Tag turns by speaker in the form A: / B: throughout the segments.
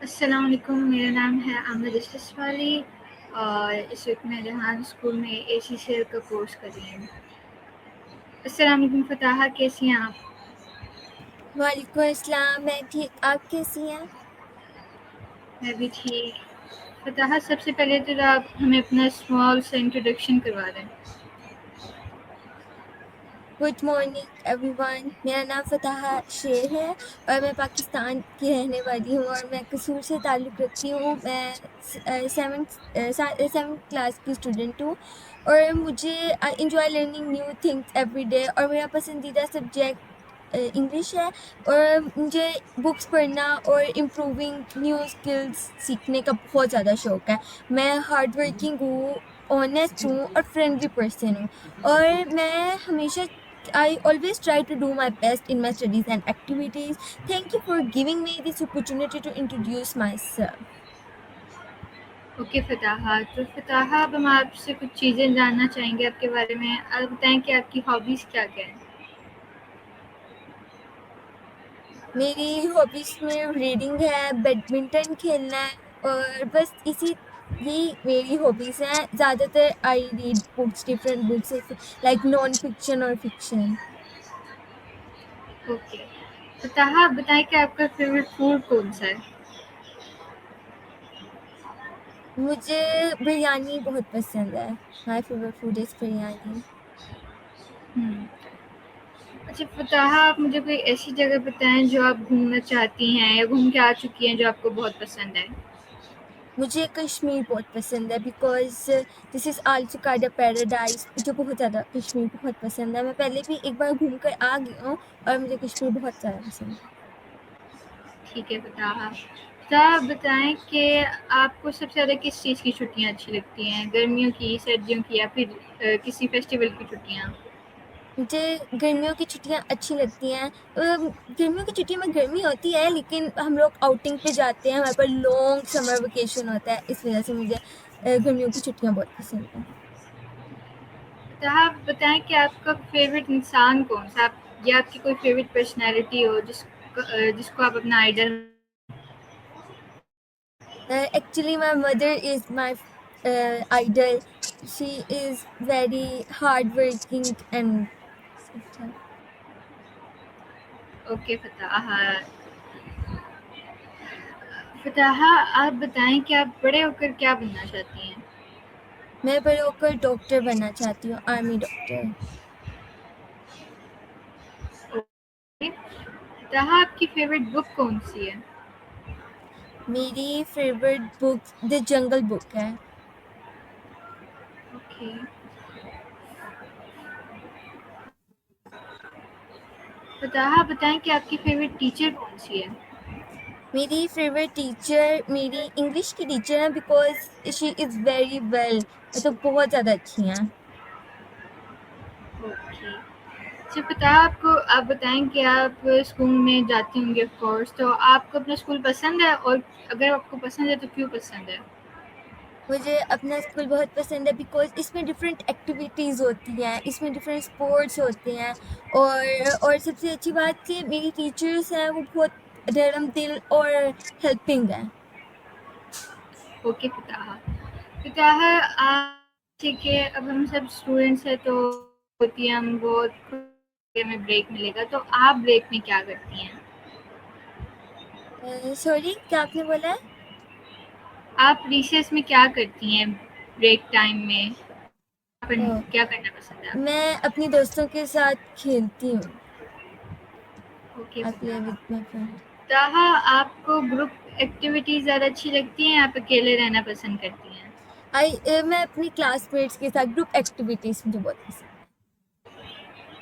A: अस्सलाम वालेकुम, मेरा नाम है आमिर इस्तिसवाली और इस वक्त मैं रेहान स्कूल में ACCL का कोर्स कर रही हूँ। अस्सलाम वालेकुम फताहा, कैसी हैं आप?
B: वालेकुम अस्सलाम। मैं ठीक, आप कैसी हैं?
A: मैं भी ठीक। फताहा, सबसे पहले तो आप हमें अपना स्मॉल सा इंट्रोडक्शन करवा दें।
B: Good morning everyone. मेरा नाम फताहा शेर है और मैं पाकिस्तान की रहने वाली हूँ और मैं कसूर से ताल्लुक़ रखती हूँ। मैं सेवन्थ क्लास की स्टूडेंट हूँ और मुझे enjoy learning new things every day और मेरा पसंदीदा सब्जेक्ट इंग्लिश है और मुझे बुक्स पढ़ना और इम्प्रूविंग न्यू स्किल्स सीखने का बहुत ज़्यादा शौक है। मैं हार्ड वर्किंग हूँ, ऑनेस्ट हूँ और फ्रेंडली पर्सन हूँ और मैं हमेशा I always try to do my best in my studies and activities. Thank you for giving me this opportunity to introduce myself.
A: Okay Fataha, तो फताहा अब हम आपसे कुछ चीज़ें जानना चाहेंगे आपके बारे में। आप बताएं कि आपकी हॉबीज़ क्या-क्या हैं?
B: मेरी हॉबीज में रीडिंग है, बैडमिंटन खेलना है और बस यही मेरी हॉबीज हैं। ज़्यादातर I read books, different books like non fiction और फिक्शन।
A: ओके। फताहा, आप बताएं कि आपका फ़ेवरेट फूड कौन-सा है?
B: मुझे बिरयानी बहुत पसंद है। My favourite food is biryani.
A: हुँ। अच्छा फताहा, आप मुझे कोई ऐसी जगह बताएँ जो आप घूमना चाहती हैं या घूम के आ चुकी हैं जो आपको बहुत पसंद है?
B: मुझे कश्मीर बहुत पसंद है because this is also kind of paradise. मुझे बहुत ज़्यादा कश्मीर बहुत पसंद है। मैं पहले भी एक बार घूम कर आ गई हूँ और मुझे कश्मीर बहुत ज़्यादा पसंद है।
A: ठीक है फताहा। तो आप बताएँ कि आपको सबसे ज़्यादा किस चीज़ की छुट्टियाँ अच्छी लगती हैं? गर्मियों की, सर्दियों की या फिर किसी फेस्टिवल की छुट्टियाँ?
B: मुझे गर्मियों की छुट्टियाँ अच्छी लगती हैं। गर्मियों की छुट्टियों में गर्मी होती है लेकिन हम लोग आउटिंग पे जाते हैं, हमारे पास लॉन्ग समर वेकेशन होता है, इस वजह से मुझे गर्मियों की छुट्टियाँ बहुत पसंद हैं।
A: फताहा, आप बताएँ कि आपका फ़ेवरेट इंसान कौन-सा आप या आपकी कोई फ़ेवरेट पर्सनैलिटी हो जिसको आप अपना idol.
B: Actually, my mother is my idol. She is very hardworking and
A: okay Fataha. Fataha, आप बताएँ कि आप बड़े होकर क्या बनना चाहती हैं?
B: मैं बड़े होकर डॉक्टर बनना चाहती हूँ, आर्मी डॉक्टर।
A: ओके। फताहा, आपकी फ़ेवरेट बुक कौन-सी है?
B: मेरी favourite book the jungle book है।
A: ओके। फताहा, बताएँ कि आपकी फ़ेवरेट टीचर कौन-सी है?
B: मेरी फेवरेट टीचर मेरी इंग्लिश की टीचर है because she is very well, मतलब बहुत ज़्यादा अच्छी हैं।
A: ओके। अच्छा फताहा, आप बताएँ कि आप स्कूल में जाती होंगी ऑफ़ कोर्स, तो आपको अपना स्कूल पसंद है और अगर आपको पसंद है तो क्यों पसंद है?
B: मुझे अपना स्कूल बहुत पसंद है बिकॉज इसमें डिफरेंट एक्टिविटीज़ होती हैं, इसमें डिफरेंट स्पोर्ट्स होते हैं और सबसे अच्छी बात कि मेरी टीचर्स हैं वो बहुत नरम दिल और हेल्पिंग हैं।
A: ओके फताहा। फताहा, आप ठीक है, अब हम सब स्टूडेंट्स हैं तो होती है हम वो हमें ब्रेक मिलेगा, तो आप ब्रेक में क्या करती हैं?
B: सॉरी, क्या आपने बोला है?
A: आप रिसेस में क्या करती हैं ब्रेक टाइम में?
B: ओह,
A: क्या करना पसंद है आपको?
B: मैं अपनी दोस्तों के साथ खेलती हूँ।
A: Okay
B: I play
A: Fataha.
B: With my friend.
A: Fataha, आपको ग्रुप एक्टिविटीज़ ज़्यादा अच्छी लगती हैं या आप अकेले रहना पसंद करती हैं?
B: मैं अपनी क्लासमेट्स के साथ ग्रुप एक्टिविटीज़ मुझे बहुत पसंद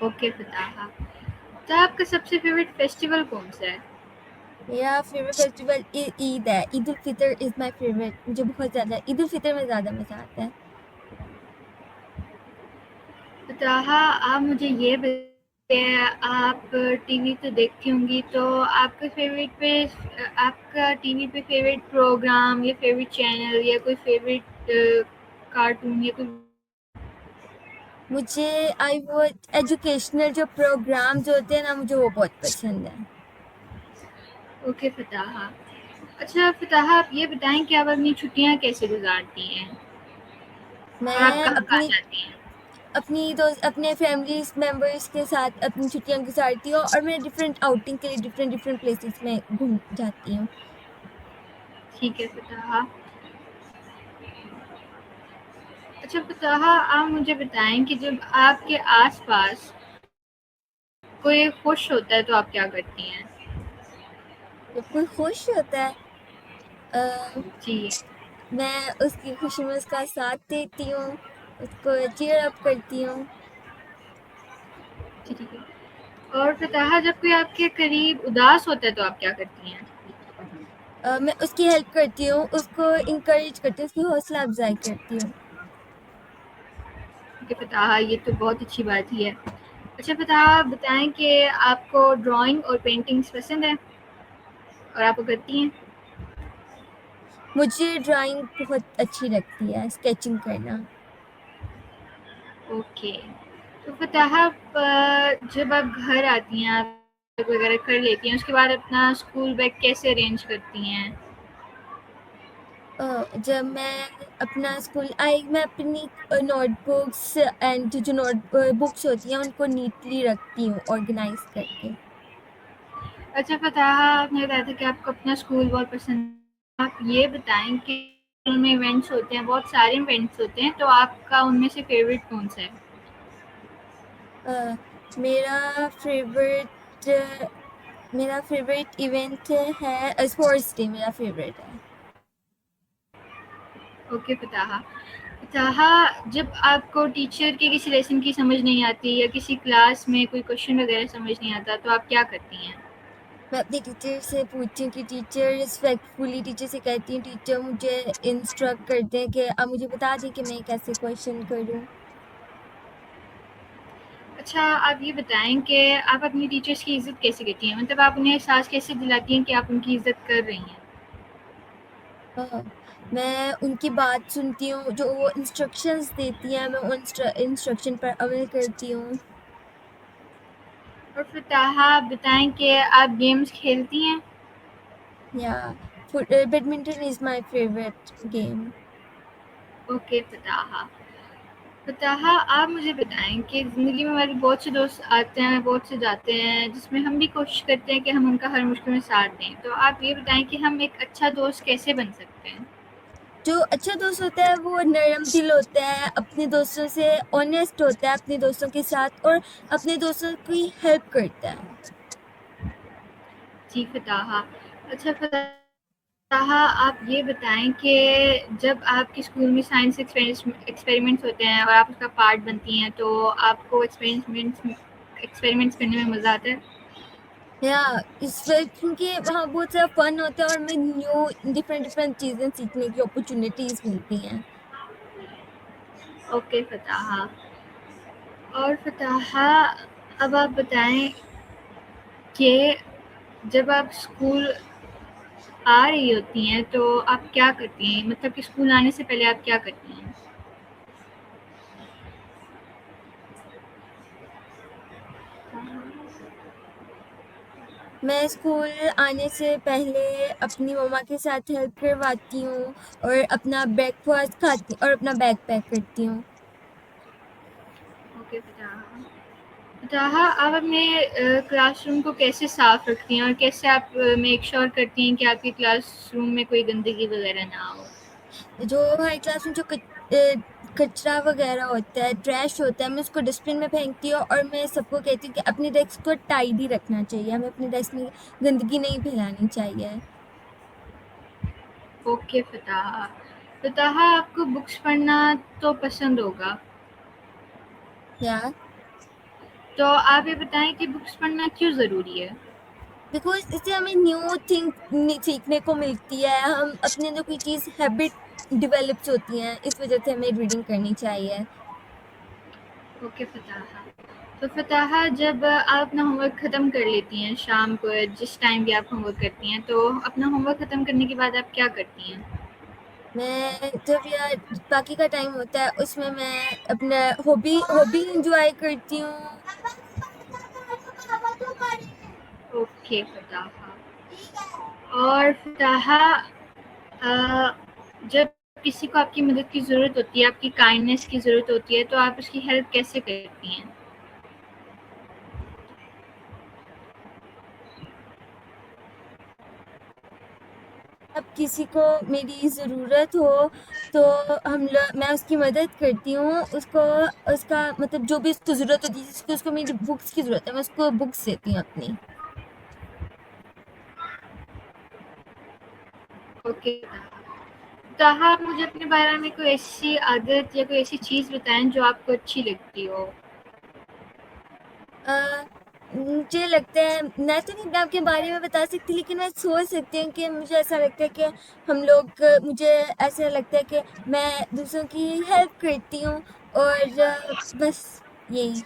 A: ओके फताहा। तो आपका सबसे फ़ेवरेट फेस्टिवल कौन-सा है?
B: है। मेरा फेवरेट फेस्टिवल ईद है। Eid ul Fitr is my favourite. मुझे बहुत ज़्यादा ईद उल फितर में ज़्यादा मज़ा आता है।
A: फताहा, आप मुझे ये बताइए, आप टीवी तो देखती होंगी, तो आपका टीवी पे फ़ेवरेट प्रोग्राम या फ़ेवरेट चैनल या कोई फ़ेवरेट कार्टून या कोई।
B: मुझे आई वो एजुकेशनल जो प्रोग्राम्स होते हैं ना, मुझे वो बहुत पसंद है।
A: ओके फताहा। अच्छा फ़िताहा, आप ये बताएँ कि आप अपनी छुट्टियाँ कैसे गुज़ारती हैं? और आप
B: मैं
A: कहाँ-कहाँ जाती हैं?
B: अपने फैमिली मेंबर्स के साथ अपनी छुट्टियां गुजारती हूँ और मैं डिफरेंट आउटिंग के लिए डिफरेंट डिफरेंट प्लेसेस में घूम जाती हूँ।
A: ठीक है फ़िताहा। अच्छा फ़िताहा, आप मुझे बताएँ कि जब आपके आस-पास कोई खुश होता है तो आप क्या करती हैं?
B: जब कोई खुश होता है अ,
A: जी।
B: मैं उसकी खुशी में उसका साथ देती हूँ, उसको चीयर अप करती हूँ।
A: जी, ठीक है। और फ़िताहा, जब कोई आपके करीब उदास होता है तो आप क्या करती हैं?
B: मैं उसकी हेल्प करती हूँ, उसको इंकरेज करती हूँ, उसकी हौसला अफजाई करती हूँ।
A: ठीक है फ़िताहा, ये तो बहुत अच्छी बात ही है। अच्छा फ़िताहा, आप बताएँ कि आपको ड्राइंग और पेंटिंग्स पसंद है और आप वो करती हैं?
B: मुझे ड्राइंग बहुत अच्छी लगती है, स्केचिंग करना।
A: ओके। तो फ़िताहा, आप जब आप घर आती हैं, आप वर्क वगैरह कर लेती हैं, उसके बाद अपना स्कूल बैग कैसे अरेंज करती हैं?
B: जब मैं अपनी नोटबुक्स एंड जो नोट बुक्स होती हैं उनको नीटली रखती हूँ ऑर्गेनाइज करके।
A: अच्छा फ़िताहा, आपने बताया था कि आपको अपना स्कूल बहुत पसंद है। आप ये बताएँ कि स्कूल में इवेंट्स होते हैं, बहुत सारे इवेंट्स होते हैं, तो आपका उनमें से फ़ेवरेट कौन-सा है?
B: अ, मेरा फेवरेट मेरा फेवरेट इवेंट है स्पोर्ट्स डे, मेरा फेवरेट है।
A: ओके फ़िताहा। फ़िताहा, जब आपको टीचर के किसी लेसन की समझ नहीं आती या किसी क्लास में कोई क्वेश्चन वगैरह समझ नहीं आता, तो आप क्या करती हैं?
B: मैं अपनी टीचर से पूछती हूँ कि टीचर रिस्पेक्टफुली टीचर से कहती हूँ टीचर मुझे इंस्ट्रक्ट करते हैं कि आप मुझे बता दें कि मैं कैसे क्वेश्चन करूँ।
A: अच्छा, आप ये बताएँ कि आप अपनी टीचर्स की इज़्ज़त कैसे करती हैं? मतलब आप उन्हें एहसास कैसे दिलाती हैं कि आप उनकी इज़्ज़त कर रही हैं?
B: हाँ, मैं उनकी बात सुनती हूँ, जो वो इंस्ट्रक्शंस देती हैं मैं उन इंस्ट्रक्शन पर अमल करती हूँ।
A: और फ़िताहा, आप बताएँ कि आप गेम्स खेलती हैं?
B: या badminton is my favourite game.
A: Okay Fitaha. Fitaha, आप मुझे बताएँ कि ज़िंदगी में हमारे बहुत से दोस्त आते हैं, बहुत से जाते हैं, जिसमें हम भी कोशिश करते हैं कि हम उनका हर मुश्किल में साथ दें। तो आप ये बताएँ कि हम एक अच्छा दोस्त कैसे बन सकते हैं?
B: जो अच्छा दोस्त होता है वो नरम दिल होता है, अपने दोस्तों से ऑनेस्ट होता है अपने दोस्तों के साथ और अपने दोस्तों की हेल्प करता है।
A: जी फ़िताहा। अच्छा फ़िताहा, आप ये बताएँ कि जब आपके स्कूल में साइंस एक्सपेरिमेंट्स होते हैं और आप उसका पार्ट बनती हैं, तो आपको एक्सपेरिमेंट्स करने में मज़ा आता है?
B: या इस वक्त क्योंकि वहाँ बहुत सारा फन होता है और मैं न्यू डिफरेंट डिफरेंट चीज़ें सीखने की अपॉर्चुनिटीज मिलती हैं।
A: ओके फ़िताहा। और फ़िताहा, अब आप बताएँ कि जब आप स्कूल आ रही होती हैं, तो आप क्या करती हैं? मतलब कि स्कूल आने से पहले आप क्या करती हैं?
B: मैं स्कूल आने से पहले अपनी मम्मा के साथ हेल्प करवाती हूँ और अपना ब्रेकफास्ट खाती और अपना बैग पैक करती हूँ।
A: ओके फ़िताहा। फ़िताहा, आप अपने क्लासरूम को कैसे साफ़ रखती हैं और कैसे आप मेक श्योर करती हैं कि आपके क्लासरूम में कोई गंदगी वगैरह ना हो?
B: जो हमारी क्लास में जो कचरा वगैरह होता है, ट्रैश होता है, मैं उसको डस्टबिन में फेंकती हूँ और मैं सबको कहती हूँ कि अपनी डेस्क को टाइडी रखना चाहिए, हमें अपनी डेस्क में गंदगी नहीं फैलानी चाहिए।
A: ओके फ़िताहा। फ़िताहा, आपको बुक्स पढ़ना तो पसंद होगा,
B: या
A: तो आप ये बताएँ कि बुक्स पढ़ना क्यों ज़रूरी है?
B: बिकॉज इससे हमें न्यू थिंग सीखने को मिलती है, हम अपने अंदर कोई चीज़ हैबिट डिवेलप्स होती हैं, इस वजह से हमें रीडिंग करनी चाहिए।
A: ओके फ़िताहा। तो फ़िताहा, जब आप अपना होमवर्क ख़त्म कर लेती हैं शाम को या जिस टाइम भी आप होमवर्क करती हैं, तो अपना होमवर्क ख़त्म करने के बाद आप क्या करती हैं?
B: मैं जब यार बाकी का टाइम होता है उसमें मैं अपना हॉबी हॉबी इंजॉय करती हूँ।
A: ओके फ़िताहा। और फताहा, जब किसी को आपकी मदद की ज़रूरत होती है, आपकी काइंडनेस की ज़रूरत होती है, तो आप उसकी हेल्प कैसे करती हैं?
B: अब किसी को मेरी ज़रूरत हो तो मैं उसकी मदद करती हूँ। उसको उसका मतलब जो भी उसको ज़रूरत होती है, जिसको उसको मेरी बुक्स की ज़रूरत है, मैं उसको बुक्स देती हूँ अपनी।
A: ओके फताहा, आप मुझे अपने बारे में कोई ऐसी आदत या कोई ऐसी चीज़ बताएँ जो आपको अच्छी लगती हो?
B: अ, मुझे लगता है, मैं तो नहीं अपने आप के बारे में बता सकती, लेकिन मैं सोच सकती हूँ कि मुझे ऐसा लगता है कि मुझे ऐसा लगता है कि मैं दूसरों की हेल्प करती हूँ, और बस यही।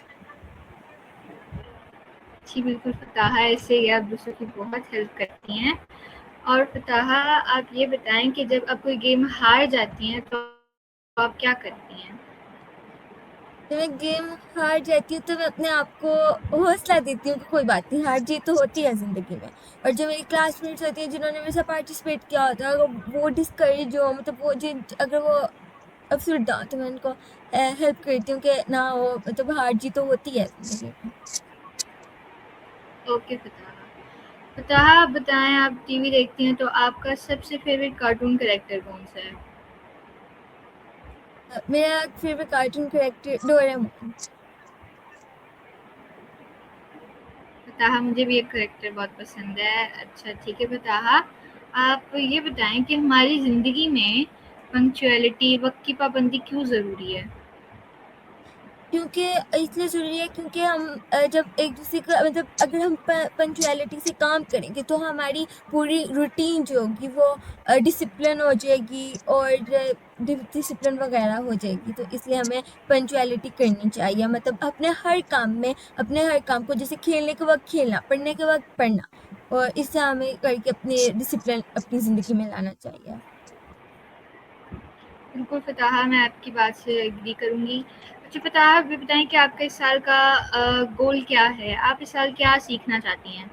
A: जी, बिल्कुल फताहा, ऐसे ही आप दूसरों की बहुत हेल्प करती हैं। और फताहा, आप ये बताएँ कि जब आप कोई गेम हार जाती हैं, तो आप क्या करती हैं?
B: जब मैं गेम हार जाती हूँ तो मैं अपने आप को हौसला देती हूँ कि कोई बात नहीं, हार जीत तो होती है ज़िंदगी में। और जो मेरी क्लासमेट्स होती हैं जिन्होंने मेरे साथ पार्टिसिपेट किया होता है, अगर वो डिस्करेज हो, मतलब वो जिन अगर वो अफसरदा हो, तो मैं उनको हेल्प करती हूँ कि ना हो, मतलब हार जीत तो होती है ज़िंदगी में।
A: ओके फताहा। फताहा, आप बताएँ, आप टीवी देखती हैं, तो आपका सबसे फ़ेवरेट कार्टून कैरेक्टर कौन-सा है?
B: मेरा फेवरेट कार्टून कैरेक्टर डोरेमोन।
A: फताहा, मुझे भी ये कैरेक्टर बहुत पसंद है। अच्छा, ठीक है फताहा, आप ये बताएँ कि हमारी ज़िंदगी में पंक्चुअलिटी, वक़्त की पाबंदी क्यों ज़रूरी है?
B: क्योंकि इसलिए ज़रूरी है क्योंकि हम जब एक दूसरे का मतलब अगर हम पंक्चुअलिटी से काम करेंगे तो हमारी पूरी रूटीन जो होगी वो डिसिप्लिन हो जाएगी, और डिसिप्लिन वगैरह हो जाएगी। तो इसलिए हमें पंक्चुअलिटी करनी चाहिए, मतलब अपने हर काम को, जैसे खेलने के वक्त खेलना, पढ़ने के वक्त पढ़ना, और इससे हमें करके अपने डिसिप्लिन अपनी ज़िंदगी में लाना चाहिए।
A: बिल्कुल फताहा, मैं आपकी बात से एग्री करूँगी। अच्छा फताहा, आप ये बताएँ कि आपका इस साल का गोल क्या है? आप इस साल क्या सीखना चाहती हैं?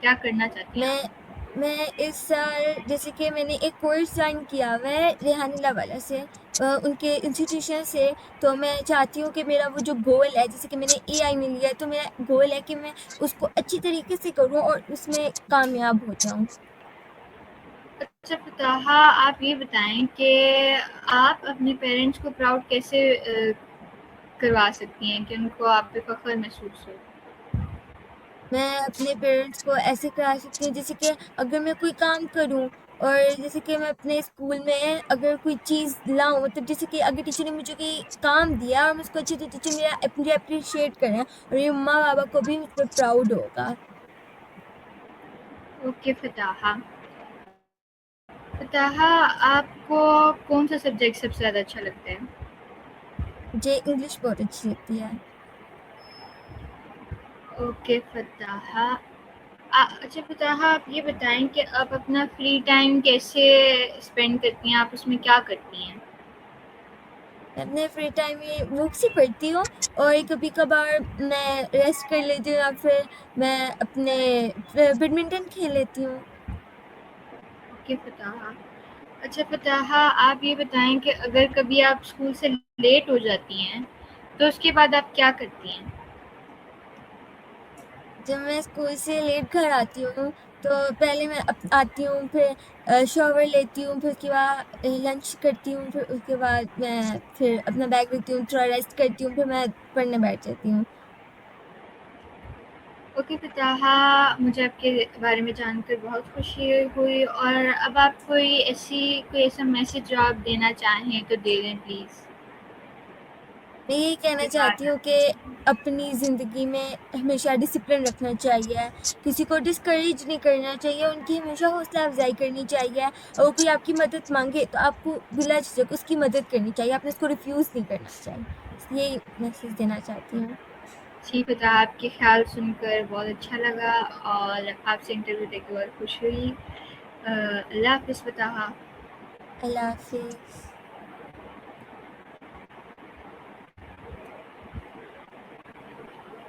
A: क्या करना चाहती हैं आप?
B: मैं मैं इस साल, जैसे कि मैंने एक कोर्स ज्वाइन किया हुआ है रेहानीला वाला से, उनके इंस्टीट्यूशन से। तो मैं चाहती हूँ कि मेरा वो जो गोल है, जैसे कि मैंने एआई में लिया है, तो मेरा गोल है कि मैं उसको अच्छी तरीके से करूँ और उसमें कामयाब हो जाऊँ।
A: अच्छा फताहा, आप ये बताएँ कि आप अपने पेरेंट्स को प्राउड कैसे करवा सकती हैं कि उनको आप पे फ़ख्र महसूस हो?
B: मैं अपने पेरेंट्स को ऐसे करा सकती हूँ, जैसे कि अगर मैं कोई काम करूँ, और जैसे कि मैं अपने स्कूल में अगर कोई चीज़ लाऊँ, मतलब जैसे कि अगर टीचर ने मुझे कोई काम दिया और मैं उसको अच्छे से, टीचर मेरा मुझे अप्रिशिएट करें और मेरे मम्मा पापा को भी मुझ पर प्राउड होगा।
A: ओके फताहा। फताहा, आपको कौन-सा सब्जेक्ट सबसे ज़्यादा अच्छा लगता है?
B: मुझे इंग्लिश बहुत अच्छी लगती है।
A: ओके फताहा। अच्छा फताहा, आप ये बताएँ कि आप अपना फ्री टाइम कैसे स्पेंड करती हैं? आप उसमें क्या करती हैं?
B: मैं अपने फ्री टाइम में बुक्स ही पढ़ती हूँ, और कभी कभार मैं रेस्ट कर लेती हूँ, या फिर मैं अपने बैडमिंटन खेल लेती हूँ।
A: ओके फताहा। अच्छा फताहा, आप ये बताएँ कि अगर कभी आप स्कूल से लेट हो जाती हैं, तो उसके बाद आप क्या करती हैं?
B: जब मैं स्कूल से लेट घर आती हूँ तो पहले मैं आती हूँ, फिर शॉवर लेती हूँ, फिर उसके बाद लंच करती हूँ, फिर उसके बाद मैं फिर अपना बैग रखती हूँ, थोड़ा रेस्ट करती हूँ, फिर मैं पढ़ने बैठ जाती हूँ।
A: ओके फताहा, मुझे आपके बारे में जानकर बहुत खुशी हुई। और अब आप कोई ऐसा मैसेज जो आप देना चाहें तो दे दें प्लीज़।
B: मैं यही कहना चाहती हूँ कि अपनी ज़िंदगी में हमेशा डिसिप्लिन रखना चाहिए, किसी को डिस्करेज नहीं करना चाहिए, उनकी हमेशा हौसला अफजाई करनी चाहिए, और कोई आपकी मदद मांगे तो आपको बिला झिझक उसकी मदद करनी चाहिए, आपने उसको रिफ्यूज़ नहीं करना चाहिए। यही मैसेज देना चाहती हूँ।
A: जी फताहा, आपके ख़्याल सुनकर बहुत अच्छा लगा और आपसे इंटरव्यू देके बहुत खुश हुई। अल्लाह हाफ़िज़ फताहा।
B: अल्लाह हाफिज़।